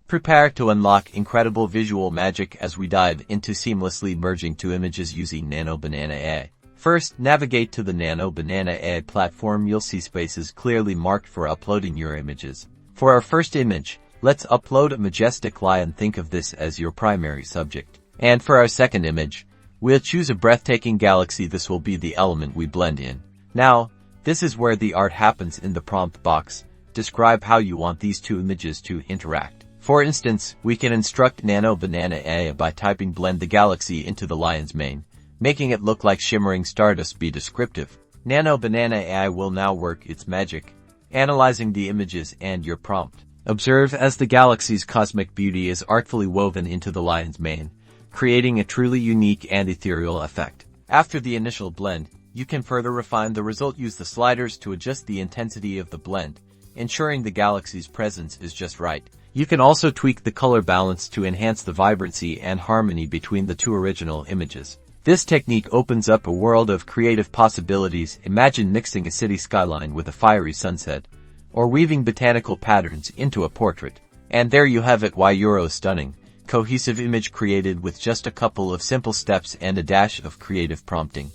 Prepare to unlock incredible visual magic as we dive into seamlessly merging two images using Nano Banana Ai. First, navigate to the Nano Banana Ai platform. You'll see spaces clearly marked for uploading your images. For our first image, let's upload a majestic lion. Think of this as your primary subject. And for our second image, we'll choose a breathtaking galaxy. This will be the element we blend in. Now, this is where the art happens. In the prompt box, describe how you want these two images to interact. For instance, we can instruct Nano Banana Ai by typing blend the galaxy into the lion's mane, making it look like shimmering stardust. Be descriptive. Nano Banana Ai will now work its magic, analyzing the images and your prompt. Observe as the galaxy's cosmic beauty is artfully woven into the lion's mane, creating a truly unique and ethereal effect. After the initial blend, you can further refine the result. Use the sliders to adjust the intensity of the blend, ensuring the galaxy's presence is just right. You can also tweak the color balance to enhance the vibrancy and harmony between the two original images. This technique opens up a world of creative possibilities. Imagine mixing a city skyline with a fiery sunset, or weaving botanical patterns into a portrait. And there you have it. Euro stunning, cohesive image created with just a couple of simple steps and a dash of creative prompting.